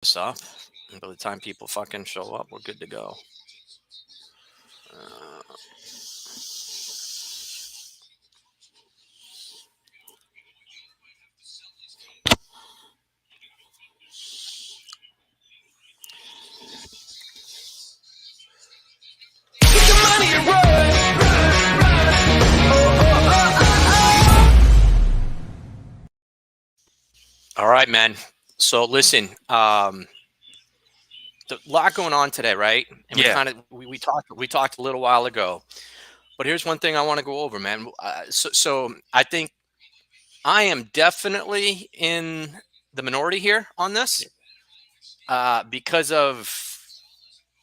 this up. And by the time people fucking show up, we're good to go. Uh, all right, man. So listen, the lot going on today, right? And we talked a little while ago. But here's one thing I want to go over, man. So I think I am definitely in the minority here on this because of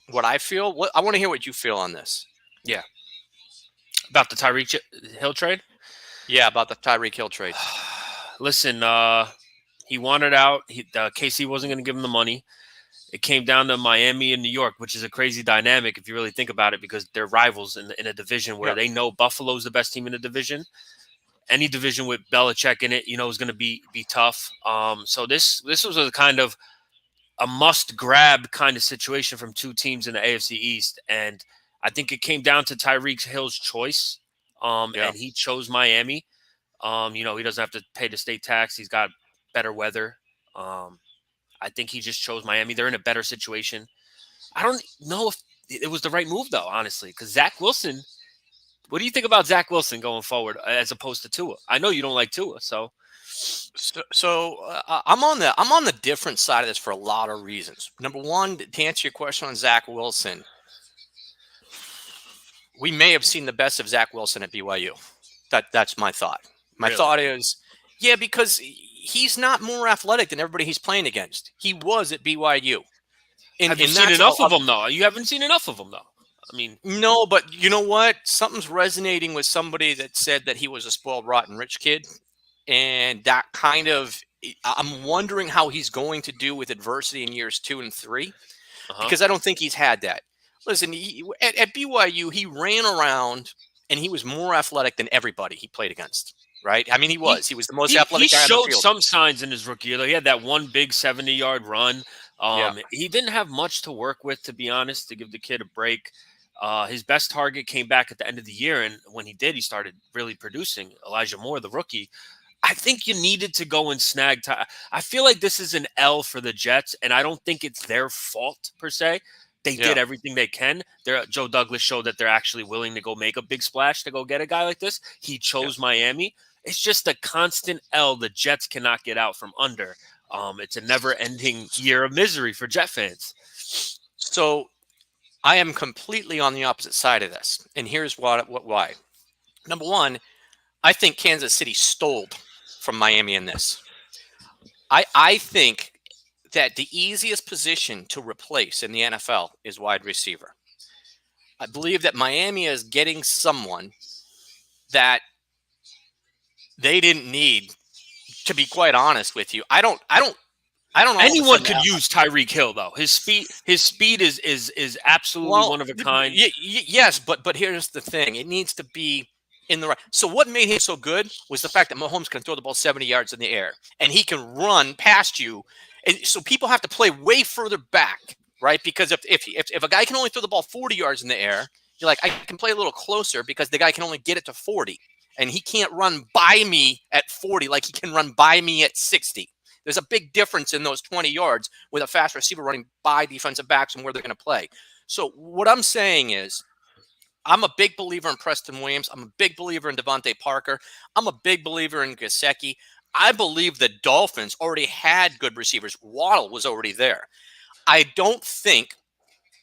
what I feel. I want to hear what you feel on this. Yeah. About the Tyreek Hill trade? Yeah, about the Tyreek Hill trade. Listen, he wanted out. KC wasn't going to give him the money. It came down to Miami and New York, which is a crazy dynamic if you really think about it, because they're rivals in a division where they know Buffalo's the best team in the division. Any division with Belichick in it, is going to be tough. So this was a kind of a must-grab kind of situation from two teams in the AFC East, and I think it came down to Tyreek Hill's choice, and he chose Miami. He doesn't have to pay the state tax. He's got better weather. I think he just chose Miami. They're in a better situation. I don't know if it was the right move, though, honestly, because Zach Wilson. What do you think about Zach Wilson going forward as opposed to Tua? I know you don't like Tua, so. I'm on the different side of this for a lot of reasons. Number one, to answer your question on Zach Wilson, we may have seen the best of Zach Wilson at BYU. That's my thought. My thought is, yeah, because he's not more athletic than everybody he's playing against. He was at BYU. Have you seen enough of him, though? You haven't seen enough of him, though. I mean, no, but you know what? Something's resonating with somebody that said that he was a spoiled, rotten rich kid. And that kind of, I'm wondering how he's going to do with adversity in years 2 and 3, because I don't think he's had that. Listen, at BYU, he ran around and he was more athletic than everybody he played against, right? I mean, he was the most athletic guy on the field. He showed some signs in his rookie year. He had that one big 70-yard run. He didn't have much to work with, to be honest, to give the kid a break. His best target came back at the end of the year, and when he did, he started really producing. Elijah Moore, the rookie. I think you needed to go and snag. I feel like this is an L for the Jets, and I don't think it's their fault per se. They did everything they can. Joe Douglas showed that they're actually willing to go make a big splash to go get a guy like this. He chose Miami. It's just a constant L the Jets cannot get out from under. It's a never-ending year of misery for Jet fans. So I am completely on the opposite side of this, and here's why. Number one, I think Kansas City stole from Miami in this. I think that the easiest position to replace in the NFL is wide receiver. I believe that Miami is getting someone that they didn't need, to be quite honest with you. I don't know. Anyone could use Tyreek Hill, though. His speed is absolutely one of a kind. Yes, but here's the thing. It needs to be in the right. So what made him so good was the fact that Mahomes can throw the ball 70 yards in the air, and he can run past you. And so people have to play way further back, right? Because if a guy can only throw the ball 40 yards in the air, you're like, I can play a little closer because the guy can only get it to 40. And he can't run by me at 40 like he can run by me at 60. There's a big difference in those 20 yards with a fast receiver running by defensive backs and where they're going to play. So what I'm saying is, I'm a big believer in Preston Williams. I'm a big believer in Devontae Parker. I'm a big believer in Gesicki. I believe the Dolphins already had good receivers. Waddle was already there. I don't think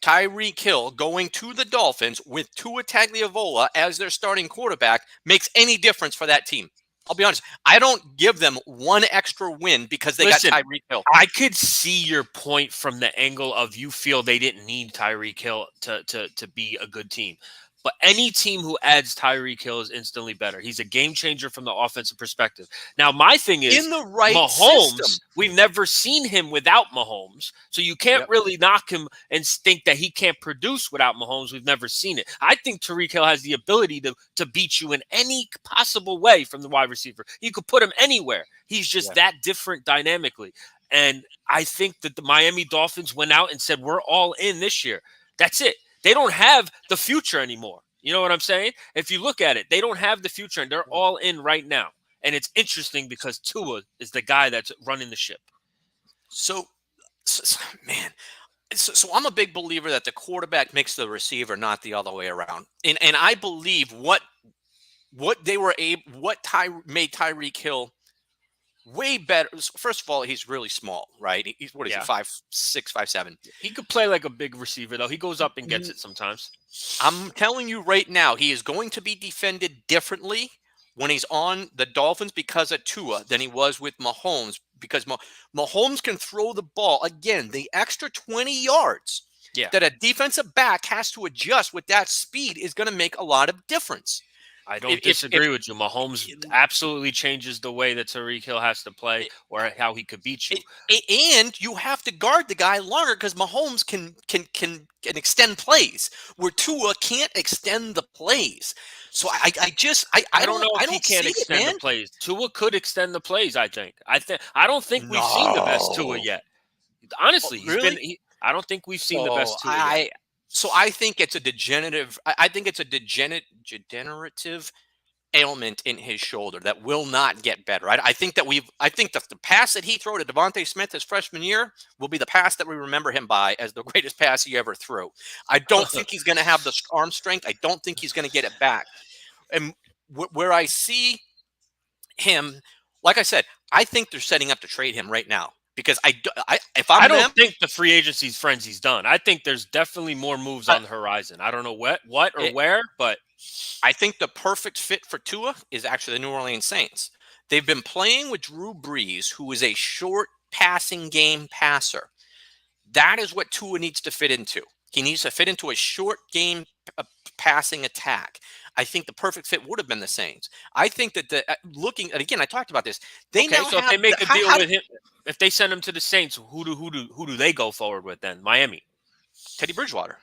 Tyreek Hill going to the Dolphins with Tua Tagovailoa as their starting quarterback makes any difference for that team. I'll be honest. I don't give them one extra win because they got Tyreek Hill. I could see your point from the angle of you feel they didn't need Tyreek Hill to be a good team. But any team who adds Tyreek Hill is instantly better. He's a game changer from the offensive perspective. Now, my thing is, in the right Mahomes, system. We've never seen him without Mahomes. So you can't really knock him and think that he can't produce without Mahomes. We've never seen it. I think Tyreek Hill has the ability to beat you in any possible way from the wide receiver. You could put him anywhere. He's just that different dynamically. And I think that the Miami Dolphins went out and said, we're all in this year. That's it. They don't have the future anymore. You know what I'm saying? If you look at it, they don't have the future, and they're all in right now. And it's interesting because Tua is the guy that's running the ship. So man, so I'm a big believer that the quarterback makes the receiver, not the other way around. And I believe what they were able, made Tyreek Hill way better. First of all, he's really small, right? He's what is he, 5'6", 5'7"? He could play like a big receiver, though. He goes up and gets it sometimes. I'm telling you right now, he is going to be defended differently when he's on the Dolphins because of Tua than he was with Mahomes, because Mahomes can throw the ball. Again, the extra 20 yards that a defensive back has to adjust with that speed is going to make a lot of difference. I don't disagree with you. Mahomes absolutely changes the way that Tyreek Hill has to play or how he could beat you. And you have to guard the guy longer because Mahomes can extend plays where Tua can't extend the plays. So I don't know if he can't extend the plays. Tua could extend the plays. I don't think we've seen the best Tua yet. Honestly, I don't think we've seen the best Tua yet. So I think it's a degenerative. I think it's a degenerative ailment in his shoulder that will not get better. I think that the pass that he threw to Devontae Smith his freshman year will be the pass that we remember him by as the greatest pass he ever threw. I don't think he's going to have the arm strength. I don't think he's going to get it back. And where I see him, like I said, I think they're setting up to trade him right now. Because I don't think the free agency's frenzy's done. I think there's definitely more moves on the horizon. I don't know what or where, but I think the perfect fit for Tua is actually the New Orleans Saints. They've been playing with Drew Brees, who is a short passing game passer. That is what Tua needs to fit into. He needs to fit into a short game passing attack. I think the perfect fit would have been the Saints. I think that looking, and again, I talked about this. So if they make a deal with him, if they send him to the Saints, who do they go forward with then? Miami, Teddy Bridgewater.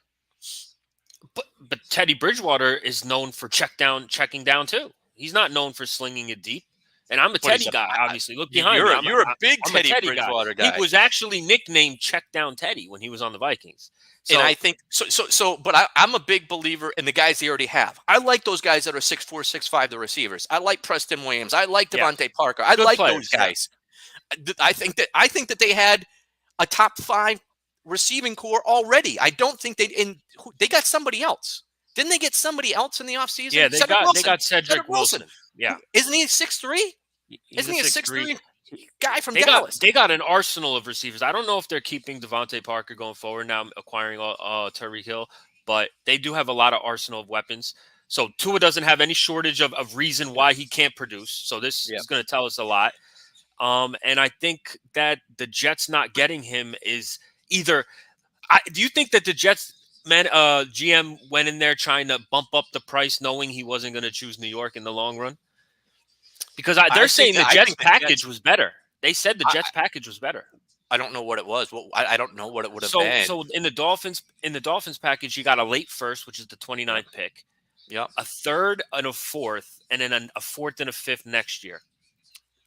But Teddy Bridgewater is known for checking down too. He's not known for slinging it deep. And I'm a Teddy guy, obviously. Look behind me. You're a big Teddy Bridgewater guy. He was actually nicknamed Check Down Teddy when he was on the Vikings. So, and I think so. But I'm a big believer in the guys they already have. I like those guys that are 6'4", 6'5", the receivers. I like Preston Williams. I like Devontae Parker. I like those guys. Yeah. I think that they had a top 5 receiving core already. I don't think they got somebody else. Didn't they get somebody else in the offseason? Yeah, they got Cedric Wilson. Yeah, isn't he 6'3"? Isn't he a 6'3" guy from Dallas? They got an arsenal of receivers. I don't know if they're keeping Devontae Parker going forward now, acquiring Tyreek Hill, but they do have a lot of arsenal of weapons. So Tua doesn't have any shortage of reason why he can't produce. So this is going to tell us a lot. And I think that the Jets not getting him is either. Do you think that the Jets GM went in there trying to bump up the price, knowing he wasn't going to choose New York in the long run? Because they're saying the Jets package was better. They said the Jets package was better. I don't know what it was. Well, I don't know what it would have been. So in the Dolphins package, you got a late first, which is the 29th pick. Yeah. A third and a fourth, and then a fourth and a fifth next year.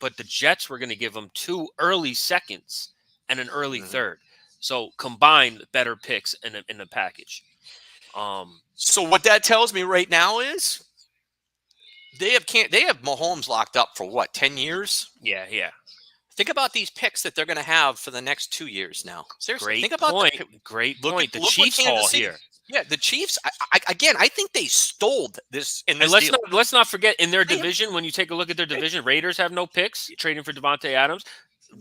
But the Jets were going to give them 2 early seconds and an early third. So combined better picks in the package. So what that tells me right now is they have Mahomes locked up for what, 10 years? Yeah. Think about these picks that they're going to have for the next 2 years now. Seriously, think about Great point. The Chiefs haul here. Yeah, the Chiefs. I think they stole this in this deal. Let's not forget in their division. When you take a look at their division, Raiders have no picks. Trading for Devontae Adams.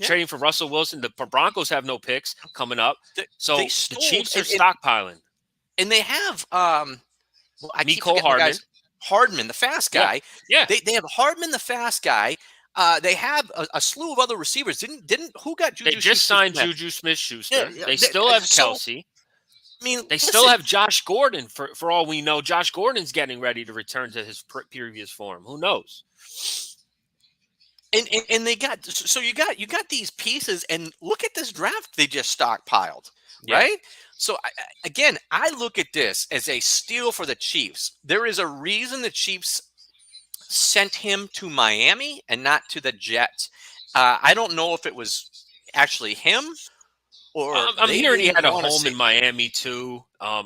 Trading for Russell Wilson. The Broncos have no picks coming up. So the Chiefs are stockpiling. And they have Mecole Hardman, the fast guy. Yeah. They have Hardman, the fast guy. They have a slew of other receivers. Who got Juju? They just signed Juju Smith-Schuster. They still have Kelsey. They still have Josh Gordon. For all we know, Josh Gordon's getting ready to return to his previous form. Who knows? And they got you got these pieces, and look at this draft they just stockpiled, right? So I look at this as a steal for the Chiefs. There is a reason the Chiefs sent him to Miami and not to the Jets. I don't know if it was actually him, or I'm they hearing he didn't had a want to home see? in Miami too.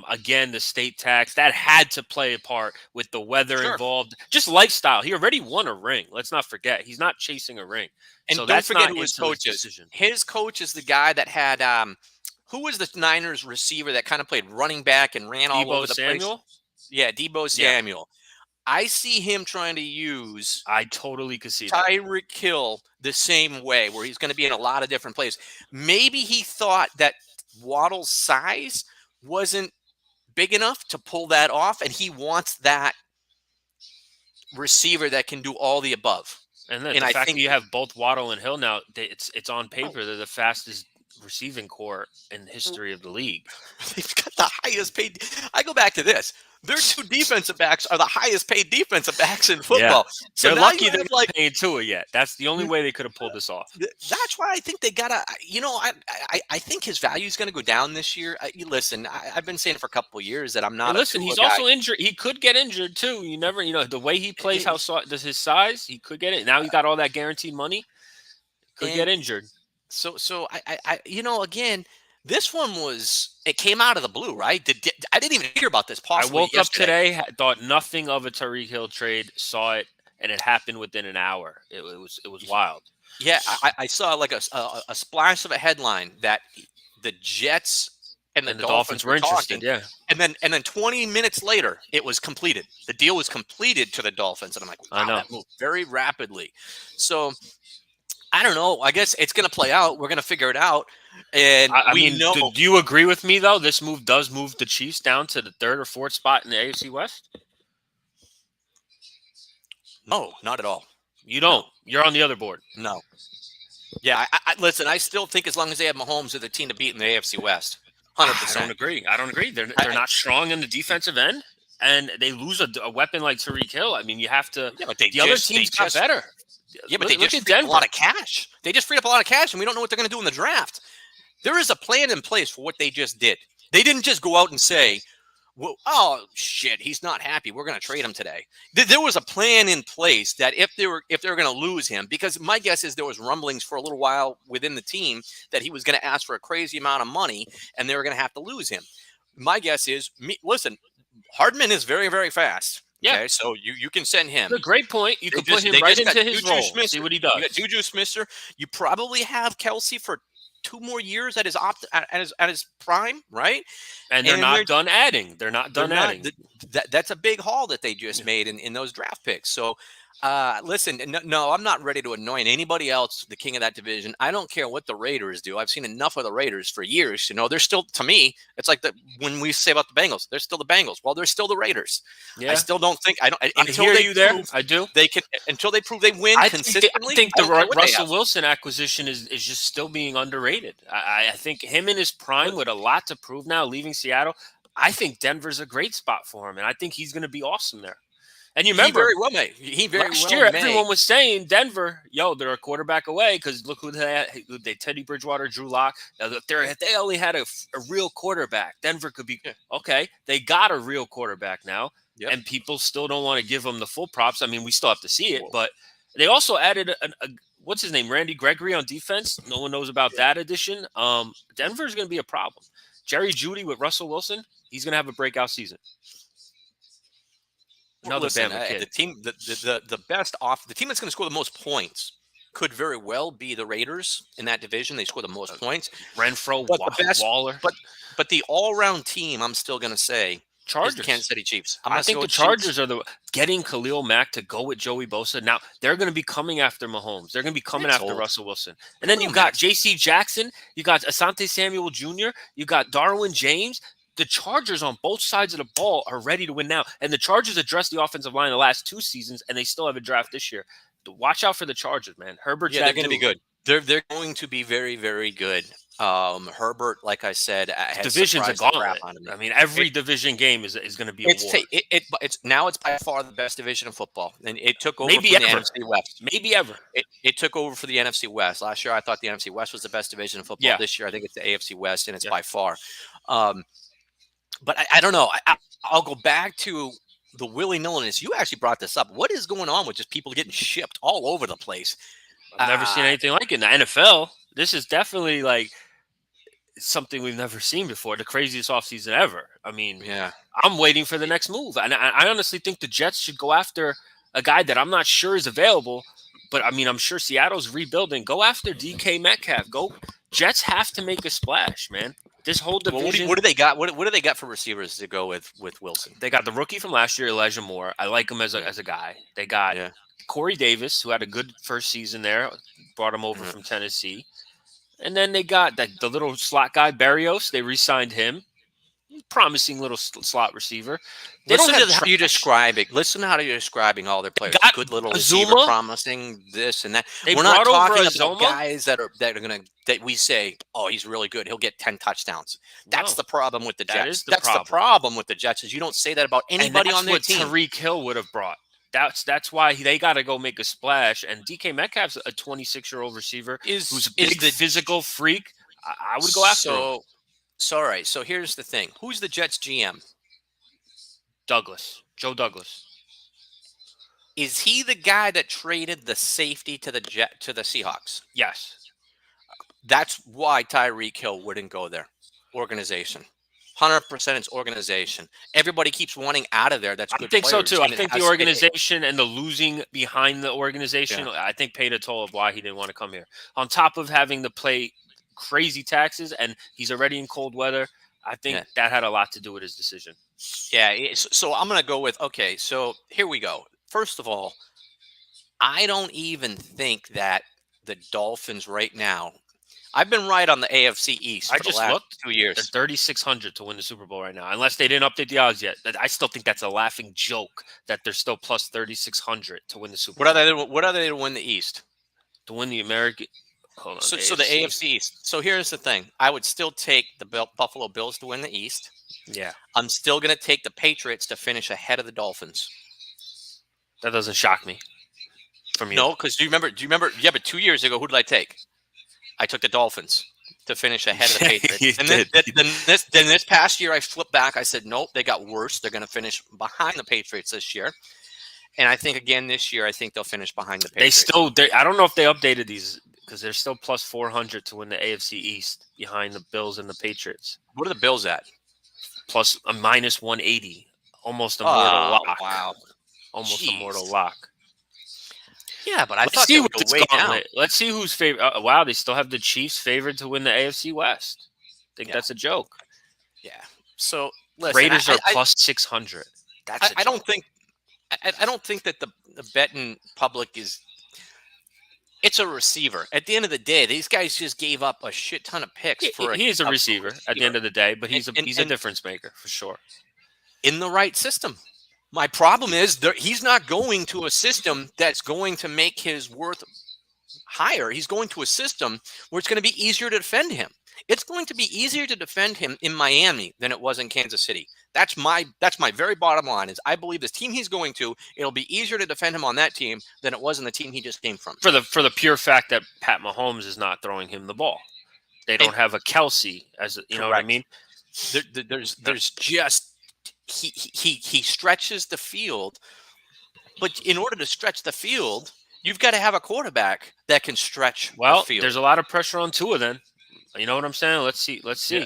Again, the state tax that had to play a part with the weather Sure. involved. Just lifestyle. He already won a ring. Let's not forget. He's not chasing a ring, And so don't that's forget not who his into his coach is. decision. His coach is the guy that had who was the Niners receiver that kind of played running back and ran all Debo over the place? Samuel. Yeah, Debo Yeah, Samuel. I see him trying to use I totally could see that. Tyreek Hill the same way, where he's going to be in a lot of different places. Maybe he thought that Waddle's size wasn't big enough to pull that off, and he wants that receiver that can do all the above. And then And the I fact that think you have both Waddle and Hill now, it's on oh, paper. They're the fastest receiving core in the history of the league. they've got the highest paid. I go back to this. Their two defensive backs are the highest paid defensive backs in Yeah. football. So They're now lucky you they're have not paying Tua yet. That's the only way they could have pulled this off. That's why I think they gotta. I think his value is going to go down this year. Listen, I've been saying it for a couple of years that I'm not. And listen, a he's Tua guy. also injured. He could get injured too. You never, the way he plays, does his size, he could get it. Now he got all that guaranteed money. Could get injured. So again, this one it came out of the blue, right? I didn't even hear about this. I Possibly woke yesterday. up today, thought nothing of a Tyreek Hill trade, saw it, and it happened within an hour. It was wild. Yeah, I saw like a splash of a headline that the Jets and the Dolphins were interested. talking. Yeah, And then 20 minutes later, it was completed. The deal was completed to the Dolphins, and I'm like, wow, I know. that moved very rapidly. So I don't know. I guess it's going to play out. We're going to figure it out. And I we mean, know. do you agree with me though? This move does move the Chiefs down to the 3rd or 4th spot in the AFC West. No, not at all. You don't. You're on the other board. No. Yeah, listen. I still think as long as they have Mahomes, they're the team to beat in the AFC West. 100%. I don't agree. They're not strong in the defensive end, and they lose a weapon like Tyreek Hill. I mean, you have to. Yeah, but the other teams got better. Yeah, but look they at just freed up Denver. a lot of cash. They just freed up a lot of cash, and we don't know what they're going to do in the draft. There is a plan in place for what they just did. They didn't just go out and say, well, oh shit, he's not happy, we're going to trade him today. There was a plan in place that if they were going to lose him, because my guess is there was rumblings for a little while within the team that he was going to ask for a crazy amount of money and they were going to have to lose him. My guess is, listen, Hardman is very, very fast. Yeah. Okay, so you can send him. That's a great point. You can put him right into his role. See what he does. You got Juju Smith-Schuster. You probably have Kelsey for 2 more years at his prime, right? And they're not done adding. They're not done adding. That's a big haul that they just made in those draft picks. So, listen, no, I'm not ready to anoint anybody else the king of that division. I don't care what the Raiders do. I've seen enough of the Raiders for years. They're still, to me, it's like when we say about the Bengals, they're still the Bengals. Well, they're still the Raiders. Yeah. I still don't think I hear you there. I do. They can until they prove they win consistently. I think the Russell Wilson acquisition is just still being underrated. I think him in his prime with a lot to prove now, leaving Seattle. I think Denver's a great spot for him, and I think he's going to be awesome there. And you remember, last year, everyone was saying Denver, they're a quarterback away because look who they Teddy Bridgewater, Drew Lock. If they only had a real quarterback, Denver could be okay. They got a real quarterback now, and people still don't want to give them the full props. I mean, we still have to see it, but they also added what's his name, Randy Gregory on defense. No one knows about that addition. Denver's going to be a problem. Jerry Jeudy with Russell Wilson, he's going to have a breakout season. Listen, the team, the best the team that's going to score the most points could very well be the Raiders in that division. They score the most points. Renfro, Waller, but the all-round team, I'm still going to say, Chargers, is the Kansas City Chiefs. I think the Chargers are getting Khalil Mack to go with Joey Bosa. Now they're going to be coming after Mahomes. They're going to be coming after Russell Wilson, and then you got J.C. Jackson, you got Asante Samuel Jr., you got Darwin James. The Chargers on both sides of the ball are ready to win now. And the Chargers addressed the offensive line the last 2 seasons, and they still have a draft this year. Watch out for the Chargers, man. Herbert, they're going to be good. They're going to be very, very good. Herbert, like I said, division's a gauntlet. I mean, every division game is going to be a war. It's by far the best division of football, and it took over maybe from ever. the NFC West. Maybe ever. It took over for the NFC West. Last year, I thought the NFC West was the best division of football. Yeah. This year, I think it's the AFC West, and it's by far. But I don't know. I'll go back to the willy-nilliness. You actually brought this up. What is going on with just people getting shipped all over the place? I've never seen anything like it in the NFL. This is definitely like something we've never seen before. The craziest offseason ever. I mean, Yeah. I'm waiting for the next move. And I honestly think the Jets should go after a guy that I'm not sure is available. But I mean, I'm sure Seattle's rebuilding. Go after DK Metcalf. Go. Jets have to make a splash, man. This whole Well, division. what do they got? What do they got for receivers to go with Wilson? They got the rookie from last year, Elijah Moore. I like him as a guy. They got Yeah. Corey Davis, who had a good first season there, brought him over Mhm. from Tennessee. And then they got the little slot guy, Barrios. They re-signed him. Promising little slot receiver. They Listen don't have to how you're describing. Listen to how you're describing all their players. got Good little Azuma. receiver, promising this and that. They We're not brought over talking Azuma. about guys that are gonna that we say, oh, he's really good. He'll get 10 touchdowns. That's No, the problem with the that Jets. is the That's problem. the problem with the Jets is you don't say that about anybody on their what team. Tyreek Hill would have brought. That's why they got to go make a splash. And DK Metcalf's a 26-year-old receiver who's a big physical freak. I would go after him. So all right. So here's the thing. Who's the Jets GM? Joe Douglas. Is he the guy that traded the safety to the Seahawks? Yes. That's why Tyreek Hill wouldn't go there. Organization. 100% it's organization. Everybody keeps wanting out of there. That's good. I think so players, too. I and it think the has- organization and the losing behind the organization, I think paid a toll of why he didn't want to come here. On top of having to pay crazy taxes, and he's already in cold weather, I think that had a lot to do with his decision. Yeah. So I'm going to go with, okay, so here we go. First of all, I don't even think that the Dolphins right now, I've been right on the AFC East for the last 2 years. They're 3,600 to win the Super Bowl right now, unless they didn't update the odds yet. I still think that's a laughing joke that they're still plus 3,600 to win the Super Bowl. What are they to win the East? To win the American. Hold on. So the AFC East. So here's the thing. I would still take the Buffalo Bills to win the East. Yeah. I'm still going to take the Patriots to finish ahead of the Dolphins. That doesn't shock me. From you. No, because do you remember? Yeah, but 2 years ago, who did I take? I took the Dolphins to finish ahead of the Patriots. And then this past year, I flipped back. I said, nope, they got worse. They're going to finish behind the Patriots this year. And I think again this year, I think they'll finish behind the Patriots. I don't know if they updated these because they're still plus 400 to win the AFC East behind the Bills and the Patriots. What are the Bills at? Plus a minus 180. Almost a mortal lock. Wow. Almost a mortal lock. Yeah, but I thought they would go way down. Let's see who's favorite. Wow, they still have the Chiefs favored to win the AFC West. I think that's a joke. Yeah. So listen, Raiders are plus 600. That's I don't think that the betting public is. It's a receiver. At the end of the day, these guys just gave up a shit ton of picks for. He is a receiver at the end of the day, but he's a difference maker for sure. In the right system. My problem is he's not going to a system that's going to make his worth higher. He's going to a system where it's going to be easier to defend him. It's going to be easier to defend him in Miami than it was in Kansas City. That's my very bottom line is I believe this team he's going to, it'll be easier to defend him on that team than it was in the team he just came from. For the pure fact that Pat Mahomes is not throwing him the ball. They don't have a Kelsey as you know what I mean? There's just he stretches the field, but in order to stretch the field, you've got to have a quarterback that can stretch the field. There's a lot of pressure on Tua then. You know what I'm saying? Let's see. Yeah.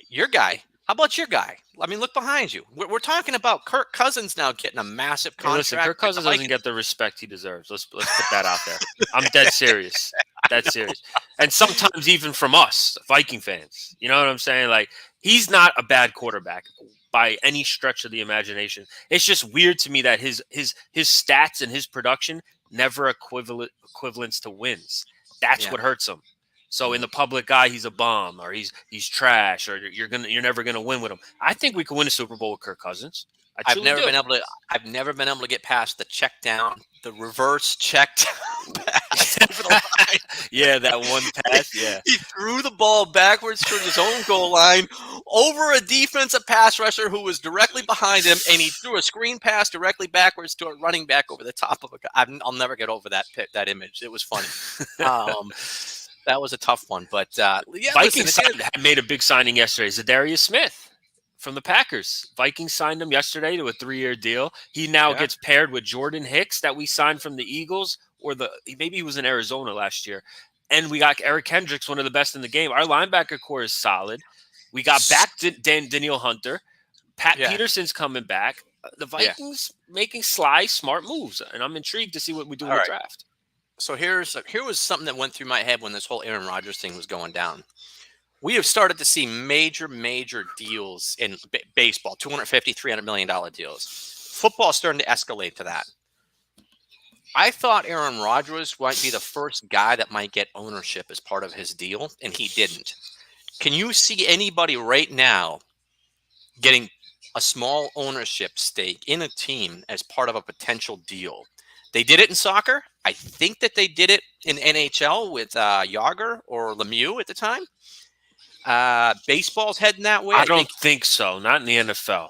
Your guy. How about your guy? I mean, look behind you. We're talking about Kirk Cousins now getting a massive contract. Hey, listen, Kirk Cousins doesn't get the respect he deserves. Let's put that out there. I'm dead serious. Dead serious. And sometimes even from us, Viking fans. You know what I'm saying? Like, he's not a bad quarterback by any stretch of the imagination. It's just weird to me that his stats and his production never equivalents to wins. That's what hurts him. So in the public eye, he's a bum, or he's trash, or you're never gonna win with him. I think we can win a Super Bowl with Kirk Cousins. I've never been able to get past the check down, the reverse check down pass over the line. Yeah, that one pass. Yeah, he threw the ball backwards towards his own goal line over a defensive pass rusher who was directly behind him, and he threw a screen pass directly backwards to a running back over the top of a guy. I'll never get over that image. It was funny. That was a tough one, but Vikings made a big signing yesterday. Zadarius Smith from the Packers. Vikings signed him yesterday to a 3-year deal. He now gets paired with Jordan Hicks that we signed from the Eagles, or maybe he was in Arizona last year. and we got Eric Kendricks, one of the best in the game. Our linebacker core is solid. We got back Daniel Hunter. Pat Yeah. Peterson's coming back. The Yeah. Vikings making sly, smart moves, and I'm intrigued to see what we do in All the right. draft. So here was something that went through my head when this whole Aaron Rodgers thing was going down. We have started to see major deals in baseball, $250, $300 million deals. Football is starting to escalate to that. I thought Aaron Rodgers might be the first guy that might get ownership as part of his deal, and he didn't. Can you see anybody right now getting a small ownership stake in a team as part of a potential deal? They did it in soccer. I think that they did it in NHL with Yager or Lemieux at the time. Baseball's heading that way. I don't think so. Not in the NFL.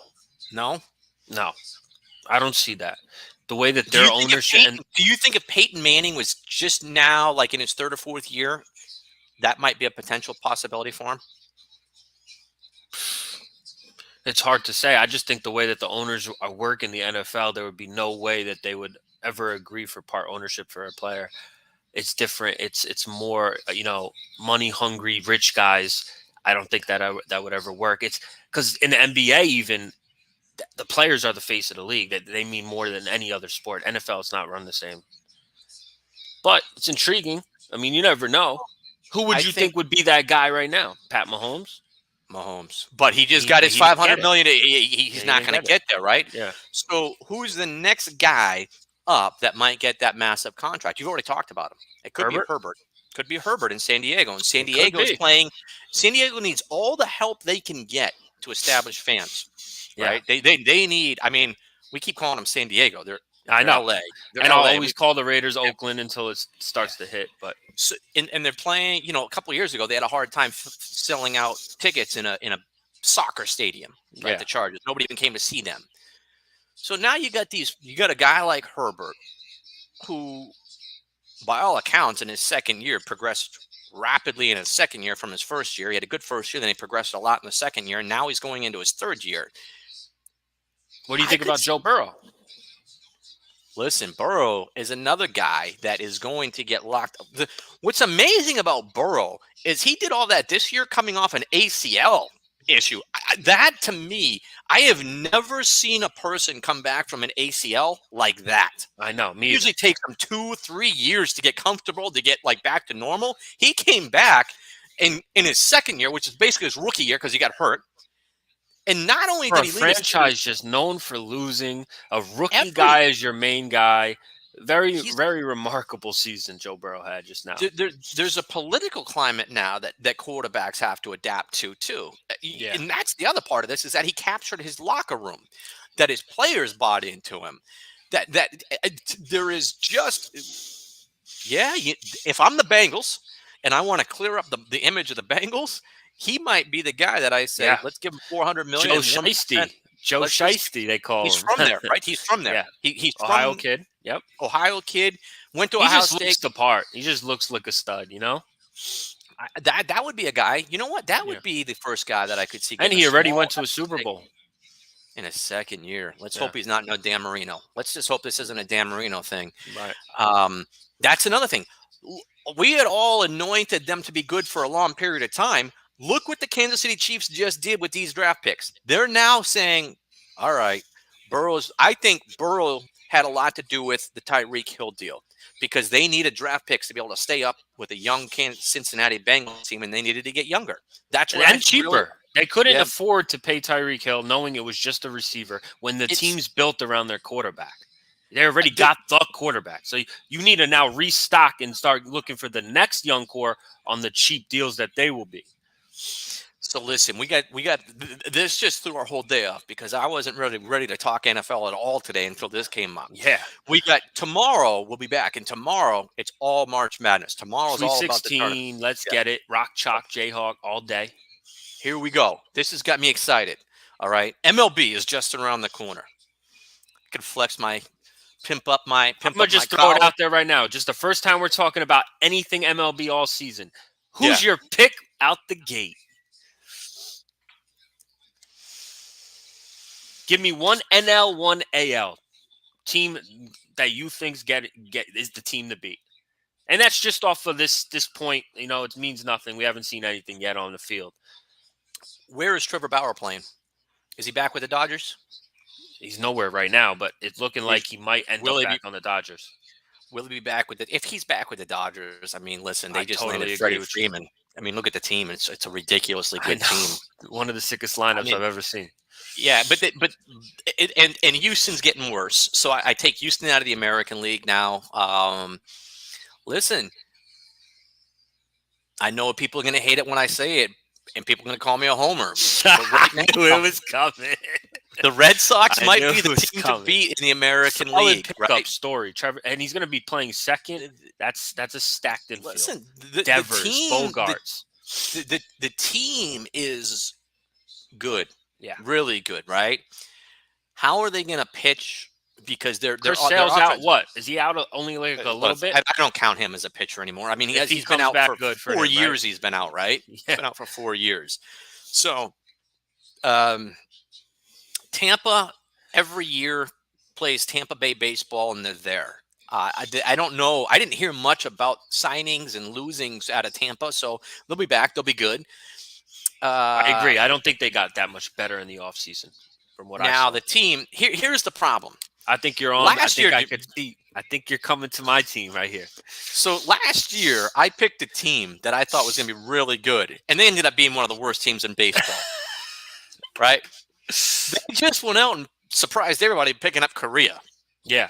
No. I don't see that. The way that their ownership. Do you think if Peyton Manning was just now, like in his third or fourth year, that might be a potential possibility for him? It's hard to say. I just think the way that the owners are working the NFL, there would be no way that they would ever agree for part ownership for a player. It's different. It's more, money hungry, rich guys. I don't think that would ever work. It's because in the NBA, even the players are the face of the league. That they mean more than any other sport. NFL, it's not run the same. But it's intriguing. I mean, you never know. Who would you think would be that guy right now? Pat Mahomes? But he just got his $500 million. He's not going to get there, right? Yeah. So who's the next guy up that might get that massive contract? You've already talked about him. It could be Herbert. Could be Herbert in San Diego. And San Diego is playing. San Diego needs all the help they can get to establish fans. Right? They need. I mean, we keep calling them San Diego. They're LA. And I'll always call the Raiders Oakland until it starts to hit. But and they're playing. A couple of years ago, they had a hard time selling out tickets in a soccer stadium. Right, yeah. The Chargers. Nobody even came to see them. So now you got a guy like Herbert, who, by all accounts, in his second year progressed rapidly in his second year from his first year. He had a good first year, then he progressed a lot in the second year, and now he's going into his third year. What do you think about Joe Burrow? Listen, Burrow is another guy that is going to get locked up. What's amazing about Burrow is he did all that this year coming off an ACL issue. That, to me, I have never seen a person come back from an ACL like that. I know. It usually takes them 2-3 years to get comfortable, to get back to normal. He came back in his second year, which is basically his rookie year because he got hurt. And not only did he lead a franchise just known for losing a rookie guy as your main guy, very remarkable season Joe Burrow had just now. There's a political climate now that quarterbacks have to adapt to too. Yeah. And that's the other part of this, is that he captured his locker room, that his players bought into him. That there is just if I'm the Bengals and I want to clear up the image of the Bengals, he might be the guy that I say, let's give him $400 million. Joe Shiesty, they call him. He's from there, right? He's from there. Yeah. He's Ohio kid. Yep. Ohio kid. Went to Ohio State. He just looks the part. He just looks like a stud, That would be a guy. You know what? That would be the first guy that I could see. And he already went to a Super Bowl. In his second year. Let's hope he's not no Dan Marino. Let's just hope this isn't a Dan Marino thing. Right. That's another thing. We had all anointed them to be good for a long period of time. Look what the Kansas City Chiefs just did with these draft picks. They're now saying, all right, I think Burrow had a lot to do with the Tyreek Hill deal, because they needed draft picks to be able to stay up with a young Cincinnati Bengals team, and they needed to get younger. That's and cheaper. They couldn't afford to pay Tyreek Hill knowing it was just a receiver when the team's built around their quarterback. They already got the quarterback. So you need to now restock and start looking for the next young core on the cheap deals that they will be. So listen, we got this just threw our whole day off, because I wasn't really ready to talk NFL at all today until this came up. Yeah. We got tomorrow, we'll be back, and tomorrow it's all March Madness. Tomorrow's all about the tournament. Let's get it. Rock, chalk, Jayhawk all day. Here we go. This has got me excited. All right. MLB is just around the corner. I can pimp up my I'm going to just throw it out there right now. Just the first time we're talking about anything MLB all season. Who's your pick out the gate? Give me one NL, one AL team that you think's is the team to beat. And that's just off of this point. It means nothing. We haven't seen anything yet on the field. Where is Trevor Bauer playing? Is he back with the Dodgers? He's nowhere right now, but it's looking like he might end up back on the Dodgers. Will he be back with it? If he's back with the Dodgers, I mean, listen, they just totally landed Freddie Freeman. I mean, look at the team. It's a ridiculously good team. One of the sickest lineups I've ever seen. Yeah, and Houston's getting worse. So I take Houston out of the American League now. Listen, I know people are going to hate it when I say it, and people are going to call me a homer. But right now, I knew it was coming. The Red Sox might be the team to beat in the American League. Right? Story, Trevor, and he's going to be playing second. That's a stacked infield. Listen, Devers, the team, Bogarts. The team is good. Yeah, really good. Right? How are they going to pitch? Because they're Sale's out. What is he out? Only like a little bit. I don't count him as a pitcher anymore. I mean, he's been out for 4 years. Right? He's been out, right? Yeah. He's been out for 4 years. So, Tampa every year plays Tampa Bay baseball, and they're there. I don't know. I didn't hear much about signings and losings out of Tampa, so they'll be back. They'll be good. I agree. I don't think they got that much better in the offseason from what I saw. Now, the team, here's the problem. I think you're on. I think you're coming to my team right here. So last year, I picked a team that I thought was going to be really good, and they ended up being one of the worst teams in baseball. Right? They just went out and surprised everybody picking up Correa. Yeah,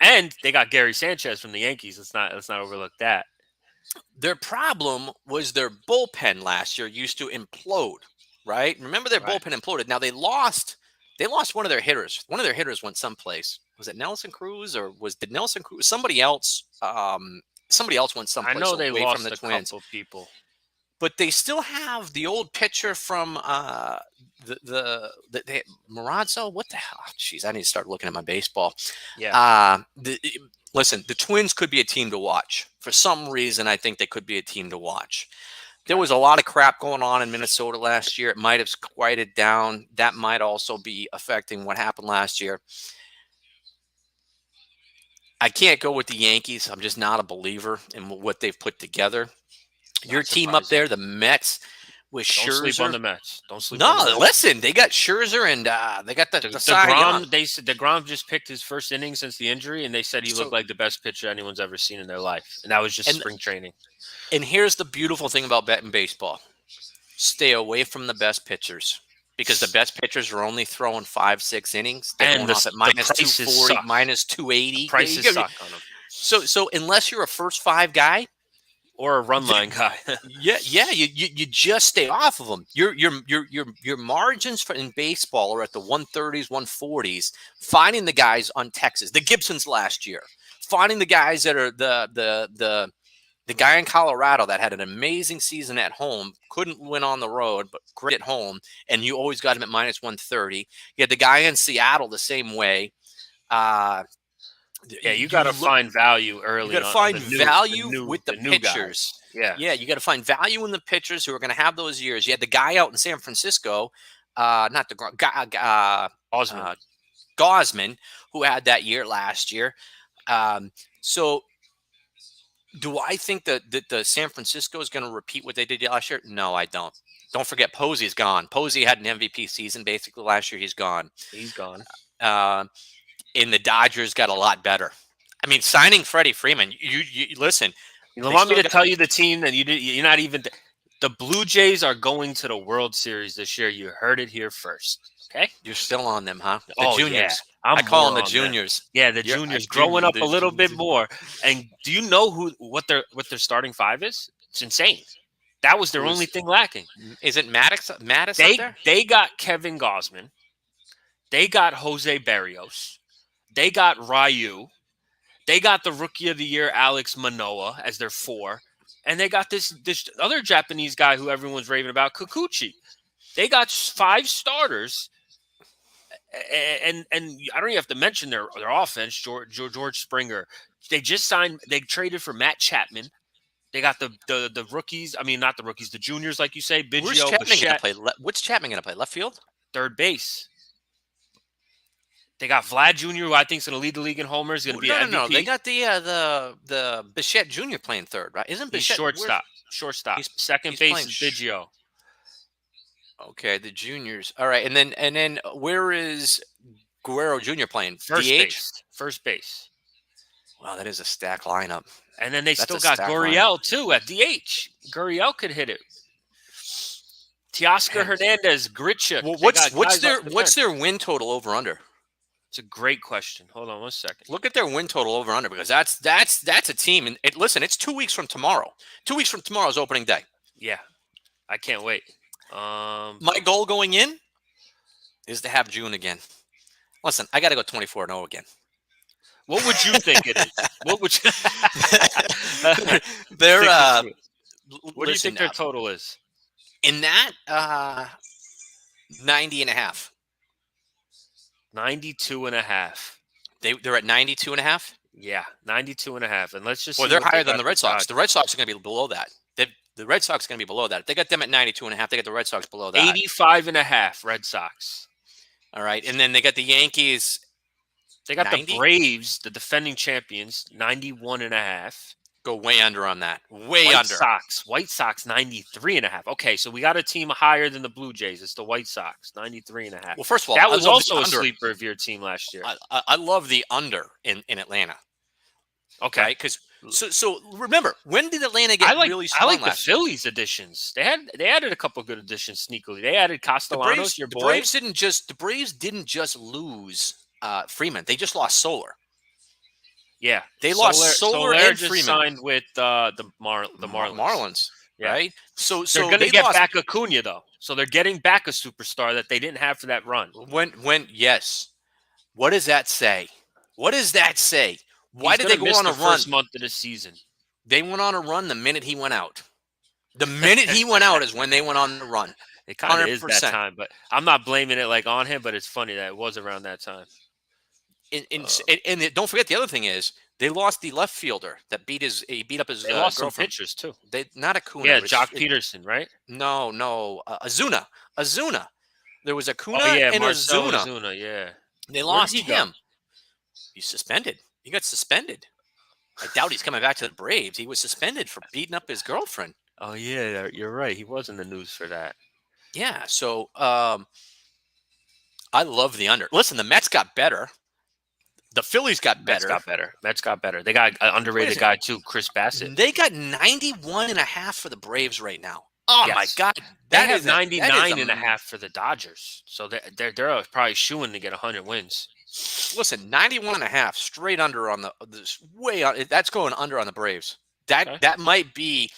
and they got Gary Sanchez from the Yankees. Let's not overlook that. Their problem was their bullpen last year used to implode. Right? Remember their bullpen imploded. Now they lost one of their hitters. One of their hitters went someplace. Was it Nelson Cruz or did Nelson Cruz? Somebody else went someplace. I know they lost from the a Twins. couple people. But they still have the old pitcher from the Marazzo. What the hell? Jeez, I need to start looking at my baseball. Yeah. Listen, the Twins could be a team to watch. For some reason, I think they could be a team to watch. There was a lot of crap going on in Minnesota last year. It might have quieted down. That might also be affecting what happened last year. I can't go with the Yankees. I'm just not a believer in what they've put together. Your team up there, the Mets, with Scherzer. Don't sleep on the Mets. Don't sleep on the Mets. Listen, they got Scherzer and they got the Cy Young. They said DeGrom just picked his first inning since the injury, and they said he looked like the best pitcher anyone's ever seen in their life. And that was just spring training. And here's the beautiful thing about betting baseball. Stay away from the best pitchers. Because the best pitchers are only throwing 5-6 innings. They're going off at minus 240, minus 280. Prices suck on them. So unless you're a first 5 guy, or a run line guy, you just stay off of them. Your margins in baseball are at the 130s, 140s. Finding the guys on Texas, the Gibsons last year, finding the guys that are the guy in Colorado that had an amazing season at home, couldn't win on the road, but great at home, and you always got him at minus 130. You had the guy in Seattle the same way. Yeah, you got to find value early. You got to find value with the pitchers. Guys. Yeah, you got to find value in the pitchers who are going to have those years. You had the guy out in San Francisco, not the Gausman, who had that year last year. So, do I think that the San Francisco is going to repeat what they did last year? No, I don't. Don't forget, Posey's gone. Posey had an MVP season basically last year. He's gone. And the Dodgers got a lot better. I mean, signing Freddie Freeman. You listen. You want me to tell you the team that you're not even. The Blue Jays are going to the World Series this year. You heard it here first. Okay, you're still on them, huh? The juniors. Yeah. I call them the juniors. Them. Yeah, the juniors growing up a little bit more. And do you know what their starting 5 is? It's insane. That was their only thing lacking. Is it Mattis? They got Kevin Gausman. They got Jose Barrios. They got Ryu. They got the Rookie of the Year Alex Manoah as their 4. And they got this other Japanese guy who everyone's raving about, Kikuchi. They got 5 starters. And I don't even have to mention their offense, George Springer. They traded for Matt Chapman. They got the rookies. I mean, not the rookies, the juniors, like you say. Where's Chapman going to play? What's Chapman going to play? Left field? Third base. They got Vlad Jr., who I think is going to lead the league in homers. Going to be No, an no, no. They MVP. got the Bichette Jr. playing third, right? Isn't He's Bichette shortstop. Shortstop. He's Second base playing is Biggio. Okay, the juniors. All right, and then where is Guerrero Jr. playing? First DH? base. First base. Wow, that is a stack lineup. And then they That's still a got stack Gurriel, too, at DH. Gurriel could hit it. Teoscar Man. Hernandez, Grichuk. Well, They got guys off the what's bench. their win total over under? It's a great question. Hold on 1 second. Look at their win total over under because that's a team. And listen, it's 2 weeks from tomorrow. 2 weeks from tomorrow is opening day. Yeah, I can't wait. My goal going in is to have June again. Listen, I got to go 24-0 again. What would you think it is? What would you? They're What do you think their total is? in that 90.5. 92.5. They're at 92.5. Yeah, 92.5. And let's just. Well, see they're what they higher than got the Red for Sox. Dodgers. The Red Sox are going to be below that. The Red Sox are going to be below that. If they got them at 92.5, they got the Red Sox below that. 85.5. Red Sox. All right, and then they got the Yankees. They got 90? the Braves, the defending champions, 91.5. Go way under on that. Way White under. White Sox, 93.5. Okay, so we got a team higher than the Blue Jays. It's the White Sox, 93.5. Well, first of all, That I was love also the a under. sleeper of your team last year. I love the under in Atlanta. Okay, Right? Because so remember, when did Atlanta get I like really I strong like the last year? Phillies additions. They added a couple good additions sneakily. They added Castellanos, your The boy. Braves didn't just lose Freeman. They just lost Solar. Yeah, They lost Solar and just Freeman. signed with the Marlins. Marlins, Yeah. right? So They're going to they get lost, back Acuna though, so they're getting back a superstar that they didn't have for that run. when yes. What does that say? What does that say? Why He's did they gonna go miss on a the run? first month of the season? They went on a run the minute he went out. The minute he went out is when they went on the run. It kind of is 100%. that time, but I'm not blaming it like on him. But it's funny that it was around that time. And don't forget the other thing is they lost the left fielder that he beat up his They lost some girlfriend. pitchers too. They not Acuna. Yeah, it's- Jock Peterson, right? No, Azuna. There was Acuna Oh yeah, and Marcell Azuna. Ozuna. Yeah, They Where lost did he go? him. He's suspended. He got suspended. I doubt he's coming back to the Braves. He was suspended for beating up his girlfriend. oh yeah, you're right. He was in the news for that. Yeah, so I love the under. Listen, the Mets got better. The Phillies got Mets better. got better. Mets got better. They got an underrated second. guy too, Chris Bassett. They got 91.5 for the Braves right now. Oh my Yes. God. They That have is 99.5 for the Dodgers, so they're probably shooing to get 100 wins. Listen, 91.5 straight under on this way on. That's going under on the Braves. That might be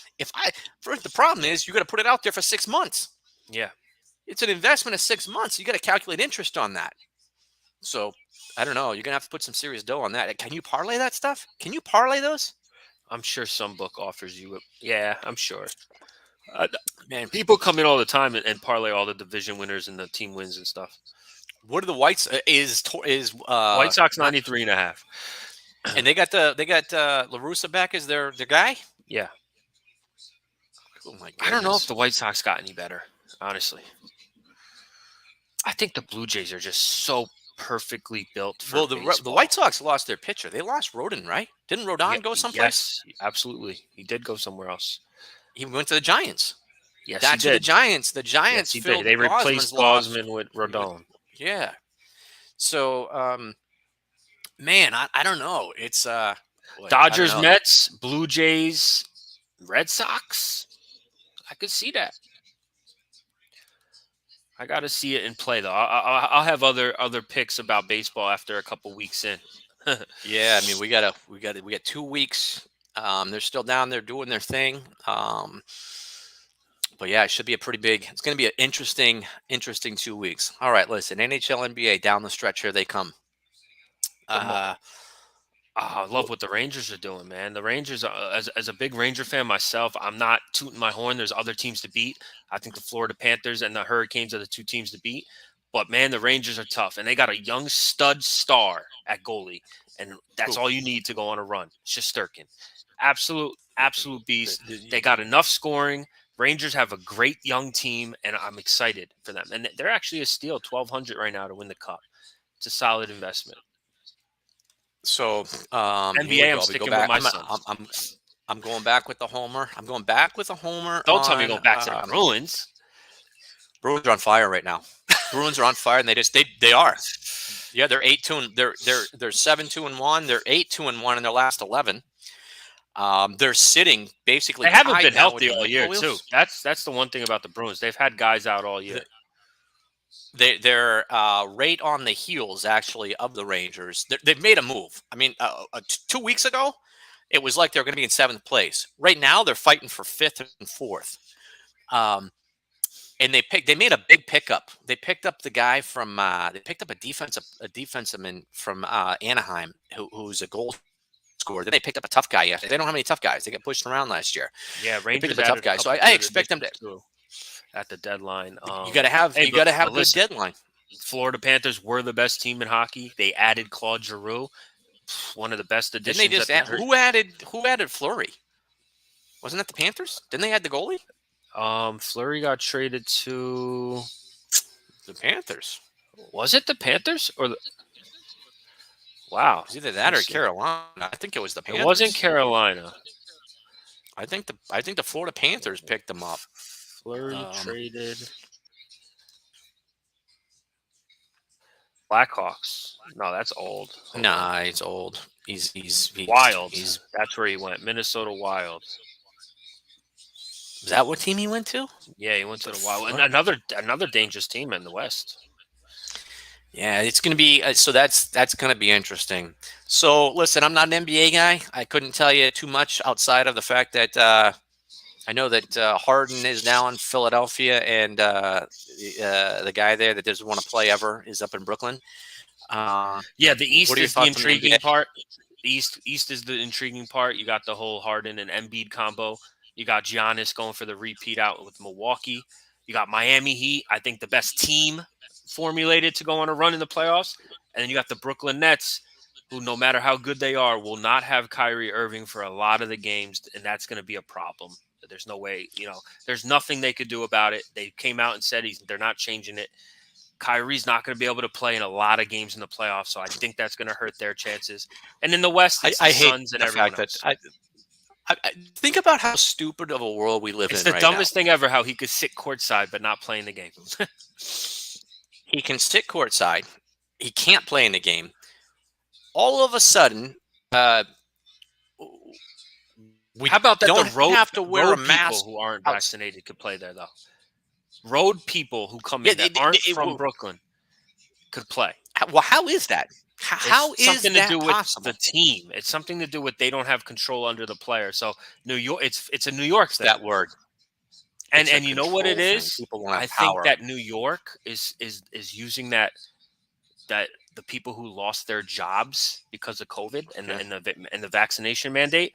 first the problem is you got to put it out there for 6 months. Yeah, It's an investment of 6 months. You got to calculate interest on that. So I don't know. You're gonna have to put some serious dough on that. Can you parlay that stuff? Can you parlay those? I'm sure some book offers you. Yeah, I'm sure. Man, People come in all the time and parlay all the division winners and the team wins and stuff. what are the Whites? Is White Sox 93.5. and they got La Russa back as their guy. Yeah, Oh my I don't know goodness. if the White Sox got any better. Honestly, I think the Blue Jays are just so perfectly built for Well, the baseball. White Sox lost their pitcher. They lost Rodon, right? Didn't Rodon go someplace? Yes, absolutely. He did go somewhere else. He went to the Giants. Yes, That's he who did. the Giants. The Giants. Yes, he filled did. They replaced loss. Gosman with Rodon. Yeah. So, man, I don't know. It's boy, I don't Dodgers, know. Mets, Blue Jays, Red Sox. I could see that. I got to see it in play though. I'll have other picks about baseball after a couple weeks in. Yeah, I mean, we got 2 weeks. They're still down there doing their thing. But yeah, it should be a pretty big. It's going to be an interesting 2 weeks. All right, listen, NHL, NBA down the stretch here they come. I love what the Rangers are doing, man. The Rangers, as a big Ranger fan myself, I'm not tooting my horn. There's other teams to beat. I think the Florida Panthers and the Hurricanes are the two teams to beat. But, man, the Rangers are tough. And they got a young stud star at goalie. And that's all you need to go on a run. Shesterkin. Absolute beast. They got enough scoring. Rangers have a great young team, and I'm excited for them. And they're actually a steal, 1,200 right now to win the Cup. It's a solid investment. So here we NBA, I'm go. We go sticking with back. my Suns. I'm going back with the homer. I'm going back with a homer. Don't tell me you're going back to the Bruins. Bruins are on fire right now. Bruins are on fire, and they are. Yeah, they're 8-2. They're 7-2-1. They're 8-2-1 in their last 11. They're sitting basically. They haven't tied been now healthy with all the year Wheels. too. That's the one thing about the Bruins. They've had guys out all year. They're right on the heels, actually, of the Rangers. They've made a move. I mean, 2 weeks ago, it was like they're going to be in 7th place. Right now, they're fighting for 5th and 4th. And they made a big pickup. They picked up the guy from they picked up a defenseman from Anaheim who's a goal scorer. Then they picked up a tough guy yesterday. They don't have any tough guys. They got pushed around last year. Yeah, They picked Rangers up a tough guy. So I expect them to. too at the deadline. You got to have a good listen, deadline. Florida Panthers were the best team in hockey. They added Claude Giroux, one of the best additions. Didn't they just add, who added Fleury? Wasn't that the Panthers? Didn't they add the goalie? Fleury got traded to the Panthers. Was it the Panthers or Wow. It was either that or Carolina. I think it was the Panthers. It wasn't Carolina. I think the Florida Panthers picked them up. Fleury traded Blackhawks. No, that's old. Nah, it's old. He's Wild. He's That's where he went. Minnesota Wild. Is that what team he went to? Yeah, he went to the Wild. And another dangerous team in the West. Yeah, it's going to be so that's going to be interesting. So, listen, I'm not an NBA guy. I couldn't tell you too much outside of the fact that I know that Harden is now in Philadelphia, and the guy there that doesn't want to play ever is up in Brooklyn. Yeah, the East is the intriguing part. The East is the intriguing part. You got the whole Harden and Embiid combo. You got Giannis going for the repeat out with Milwaukee. You got Miami Heat, I think the best team formulated to go on a run in the playoffs. And then you got the Brooklyn Nets, who no matter how good they are, will not have Kyrie Irving for a lot of the games. And that's going to be a problem. There's no way, there's nothing they could do about it. They came out and said they're not changing it. Kyrie's not going to be able to play in a lot of games in the playoffs. So I think that's going to hurt their chances. And in the West, it's the Suns and everyone else. I think about how stupid of a world we live in. It's the dumbest thing ever how he could sit courtside but not play in the game. He can sit courtside. He can't play in the game. All of a sudden, how about that? Don't the road have to wear a mask. People who aren't vaccinated could play there, though. Road people who come in that aren't from Brooklyn could play. Well, how is that? How is something that to do possible? With the team? It's something to do with they don't have control under the player. So New York, it's a New York thing. That word. And you know what it is? I think that New York is using that the people who lost their jobs because of COVID and the vaccination mandate.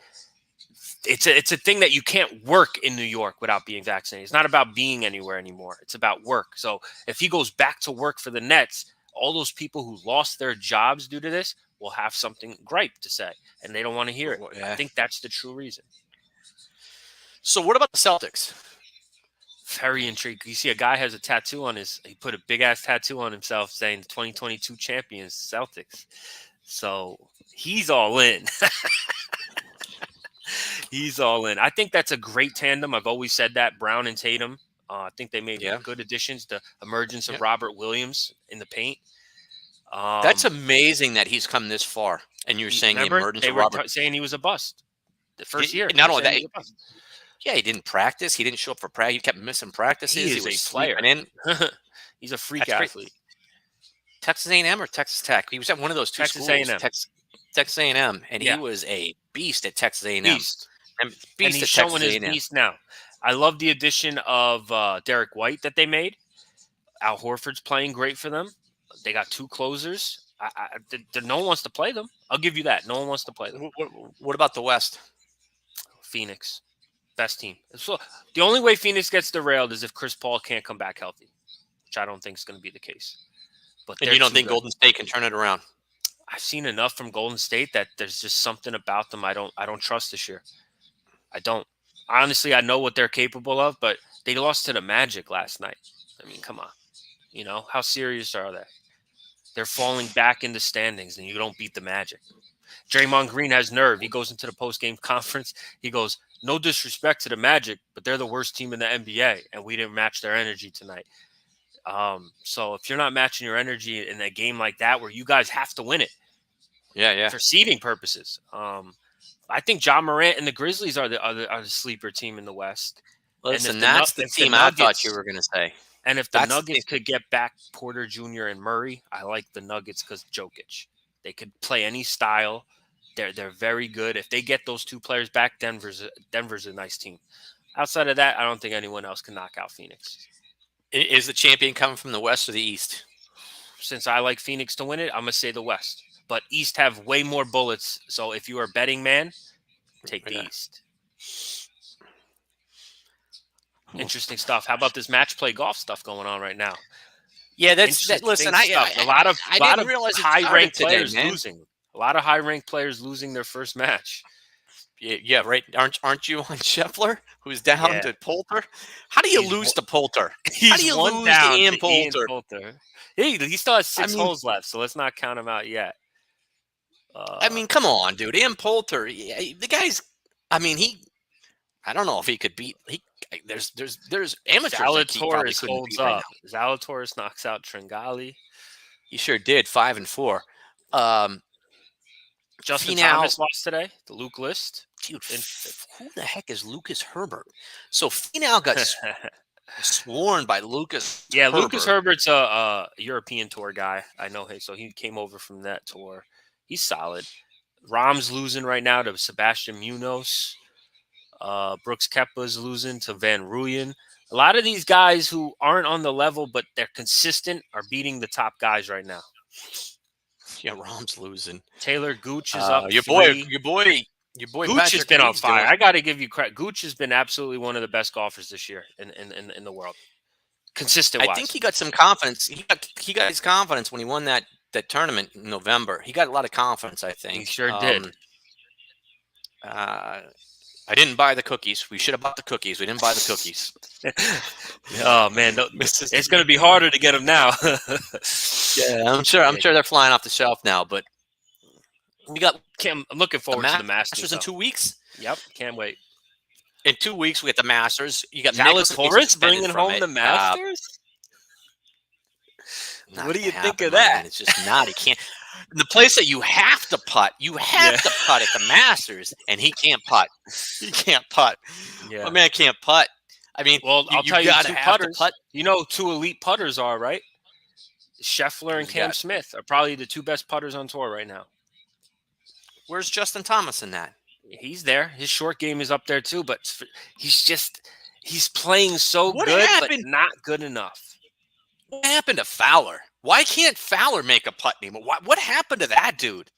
It's a thing that you can't work in New York without being vaccinated. It's not about being anywhere anymore. It's about work. So if he goes back to work for the Nets, all those people who lost their jobs due to this will have something gripe to say, and they don't want to hear it. Yeah. I think that's the true reason. So what about the Celtics? Very intrigued. You see a guy has a tattoo on he put a big-ass tattoo on himself saying the 2022 champions, Celtics. So he's all in. He's all in. I think that's a great tandem. I've always said that, Brown and Tatum. I think they made good additions. The emergence of Robert Williams in the paint. That's amazing that he's come this far. And you're saying the emergence of Robert. Saying he was a bust the first year. Not only that, he didn't practice. He didn't show up for practice. He kept missing practices. He was a player. He's a freak athlete. Texas A&M or Texas Tech? He was at one of those two schools. A&M. Texas A&M, and he was a beast at Texas A&M. Beast and he's showing his beast now. I love the addition of Derek White that they made. Al Horford's playing great for them. They got two closers. No one wants to play them. I'll give you that. No one wants to play them. What about the West? Phoenix. Best team. So the only way Phoenix gets derailed is if Chris Paul can't come back healthy, which I don't think is going to be the case. But you don't think Golden State can turn it around? I've seen enough from Golden State that there's just something about them I don't trust this year. I don't. Honestly, I know what they're capable of, but they lost to the Magic last night. I mean, come on. How serious are they? they're falling back in the standings, and you don't beat the Magic. Draymond Green has nerve. He goes into the post-game conference. He goes, no disrespect to the Magic, but they're the worst team in the NBA, and we didn't match their energy tonight. So if you're not matching your energy in a game like that where you guys have to win it for seeding purposes, I think Ja Morant and the Grizzlies are the sleeper team in the West. Listen, that's the team I thought you were going to say. And if the Nuggets could get back Porter Jr. and Murray, I like the Nuggets because Jokic. They could play any style. They're very good. If they get those two players back, Denver's a nice team. Outside of that, I don't think anyone else can knock out Phoenix. Is the champion coming from the West or the East? Since I like Phoenix to win it, I'm going to say the West. But East have way more bullets. So if you are a betting man, take the East. Interesting stuff. How about this match play golf stuff going on right now? Yeah, listen. A lot of high-ranked players losing. A lot of high-ranked players losing their first match. Yeah, right. Aren't you on Scheffler, who's down to Poulter? How do you lose to Poulter? How do you lose to Ian Poulter? He still has 6 holes left, so let's not count him out yet. I mean, come on, dude. Ian Poulter, the guy's. I mean, I don't know if he could beat. There's amateurs. Zalatoris holds up. Zalatoris knocks out Tringali. He sure did. 5-4. Justin Thomas lost today. The Luke List. Dude, who the heck is Lucas Herbert? So Finau got sworn by Lucas. Yeah, Herbert. Lucas Herbert's a European tour guy. I know him, so he came over from that tour. He's solid. Rahm's losing right now to Sebastian Munoz. Brooks Koepka's losing to Van Rooyen. A lot of these guys who aren't on the level, but they're consistent, are beating the top guys right now. Yeah, Rahm's losing. Taylor Gooch is up. Your boy Gooch has been on fire. I got to give you credit. Gooch has been absolutely one of the best golfers this year in the world. Consistent. I think he got some confidence. He got his confidence when he won that tournament in November. He got a lot of confidence, I think. He sure did. I didn't buy the cookies. We should have bought the cookies. We didn't buy the cookies. Oh man, it's going to be harder to get them now. Yeah, I'm sure they're flying off the shelf now. But we got. I'm looking forward to the Masters in 2 weeks. Yep, can't wait. In 2 weeks, we get the Masters. You got Zalatoris bringing home the Masters. What do you think of that? Man. It's just not. He can't. The place that you have to putt, to putt at the Masters, and he can't putt. He can't putt. Yeah, my man can't putt. I mean, well, I'll tell you, 2 putters. You know, 2 elite putters are right. Scheffler and Cam Smith are probably the 2 best putters on tour right now. Where's Justin Thomas in that? He's there. His short game is up there too, but he's playing so good, but not good enough. What happened to Fowler? Why can't Fowler make a putt anymore? What happened to that dude?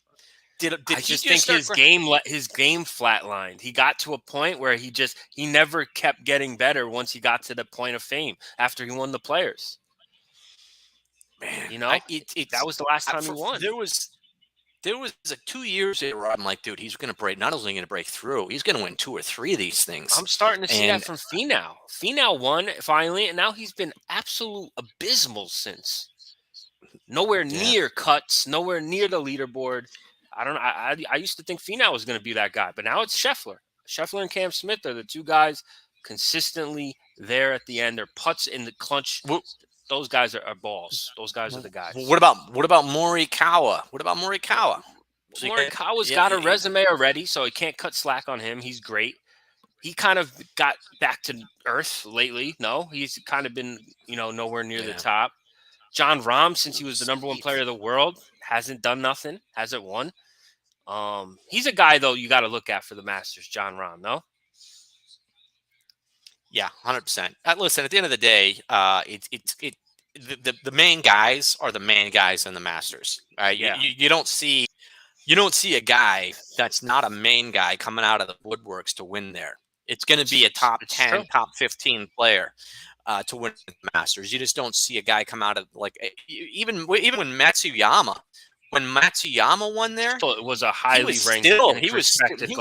I just think his game flatlined. He got to a point where he never kept getting better once he got to the point of fame after he won the Players. Man, you know, that was the last time he won. There was 2 years where I'm like, dude, he's going to break. Not only going to break through, he's going to win 2 or 3 of these things. I'm starting to see that from Finau. Finau won finally, and now he's been absolute abysmal since. Nowhere near cuts, nowhere near the leaderboard. I don't know. I used to think Finau was going to be that guy, but now it's Scheffler. Scheffler and Cam Smith are the 2 guys consistently there at the end. They're putts in the clutch. Those guys are balls. Those guys are the guys. What about Morikawa? Morikawa's got a resume already, so he can't cut slack on him. He's great. He kind of got back to earth lately. No, he's kind of been, nowhere near the top. Jon Rahm, since he was the number 1 player of the world, hasn't done nothing, hasn't won. He's a guy, though, you got to look at for the Masters, Jon Rahm, no? Yeah, 100%. Listen, at the end of the day, the main guys are the main guys in the Masters. Right? Yeah. You don't see a guy that's not a main guy coming out of the woodworks to win there. It's going to be a top 10, top 15 player to win the Masters. You just don't see a guy come out of even when Matsuyama. When Matsuyama won there, it was a highly ranked. He was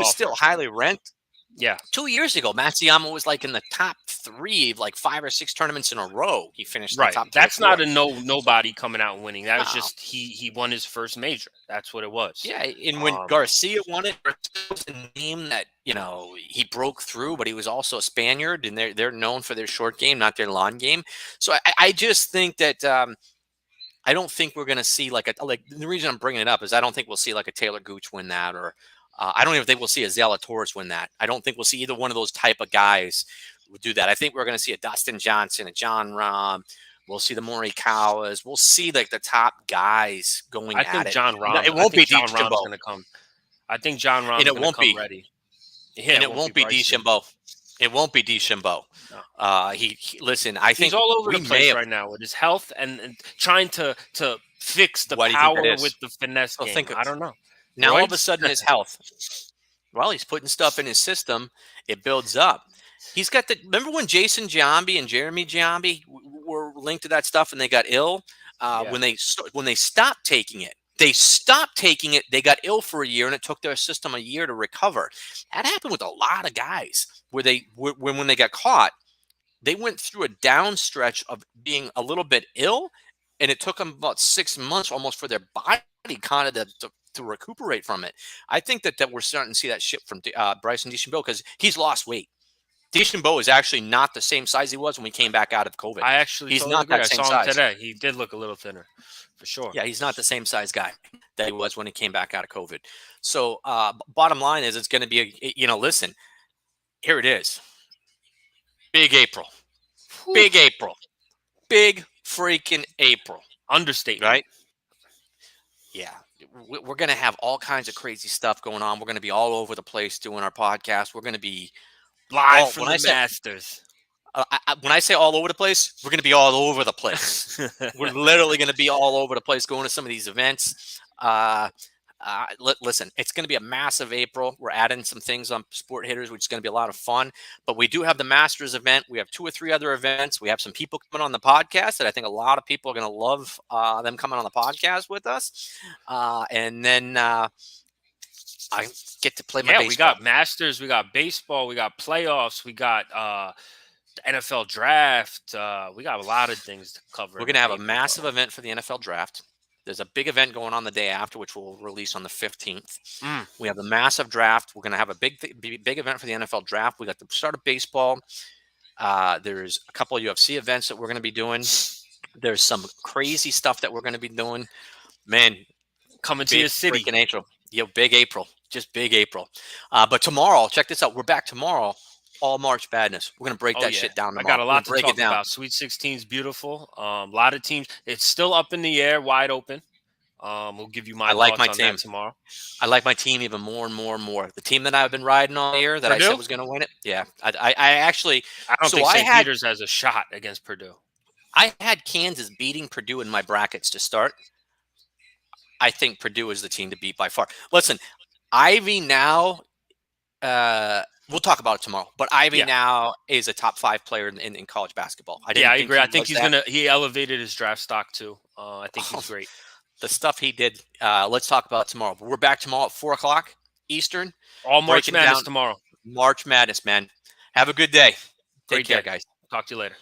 still highly ranked. Yeah. 2 years ago, Matsuyama was like in the top 3 of like 5 or 6 tournaments in a row. He finished in the Right. top 3 or That's 4. not a nobody coming out and winning. That was No. just he won his first major. That's what it was. Yeah, and when Garcia won it, Garcia was a name that, he broke through, but he was also a Spaniard, and they're known for their short game, not their long game. So I just think that I don't think we're going to see like the reason I'm bringing it up is I don't think we'll see like a Taylor Gooch win that, or I don't even think we'll see a Zalatoris win that. I don't think we'll see either one of those type of guys do that. I think we're going to see a Dustin Johnson, a John Rahm. We'll see the Morikawas. We'll see like the top guys going I at think it. John Rahm. It won't be John Rahm's DeChambeau. going to come. I think John Rahm's And it going to won't come be ready. Yeah, and it won't be Bryson. DeChambeau. It won't be DeChambeau. No. He listen. I think he's all over we the may place have- right now with his health and trying to fix the Why do you think power that is? with the finesse Well, game. think of- I don't know. Now all of a Roids? sudden his health. Well, he's putting stuff in his system. It builds up. He's got the. Remember when Jason Giambi and Jeremy Giambi were linked to that stuff and they got ill? Yeah. When they stopped taking it, They got ill for a year, and it took their system a year to recover. That happened with a lot of guys where when they got caught, they went through a down stretch of being a little bit ill, and it took them about 6 months almost for their body kind of to recuperate from it. I think that we're starting to see that shift from Bryson DeChambeau because he's lost weight. DeChambeau is actually not the same size he was when we came back out of COVID. I actually He's totally not agree. that I same saw him size. today. He did look a little thinner, for sure. Yeah, he's not the same size guy that he was when he came back out of COVID. So bottom line is it's going to be, listen, here it is. Big April. Big April. Big freaking April. Understatement. Right? Yeah. We're going to have all kinds of crazy stuff going on. We're going to be all over the place doing our podcast. We're going to be Live Oh, from when the I said- Masters. when I say all over the place, we're going to be all over the place. We're literally going to be all over the place going to some of these events. Listen, it's going to be a massive April. We're adding some things on Sport Hitters, which is going to be a lot of fun. But we do have the Masters event. We have 2 or 3 other events. We have some people coming on the podcast that I think a lot of people are going to love them coming on the podcast with us. And then I get to play my baseball. We got Masters, we got baseball, we got playoffs, we got the NFL draft. We got a lot of things to cover. We're going to have a massive event for the NFL draft. There's a big event going on the day after, which we'll release on the 15th. We have the massive draft. We're going to have a big event for the NFL draft. We got the start of baseball. There's a couple of UFC events that we're going to be doing. There's some crazy stuff that we're going to be doing. Man, coming to your city. Freaking April. Big April. Just big April. But tomorrow, check this out. We're back tomorrow. All March Madness. We're going to break that shit down tomorrow. I got a lot to break talk it down. about. Sweet 16 is beautiful. A lot of teams. It's still up in the air, wide open. We'll give you my like thoughts my on team that tomorrow. I like my team even more and more and more. The team that I've been riding all year that Purdue? I said was going to win it. Yeah. I actually, I don't so think I St. had- Peter's has a shot against Purdue. I had Kansas beating Purdue in my brackets to start. I think Purdue is the team to beat by far. Listen, Ivy now, we'll talk about it tomorrow, but Ivy now is a top 5 player in college basketball. I agree. I think he was he elevated his draft stock too. I think he's great. the stuff he did. Let's talk about it tomorrow. But we're back tomorrow at 4:00 Eastern. All March breaking Madness down tomorrow. March Madness, man. Have a good day. Take Great care, day. guys. Talk to you later.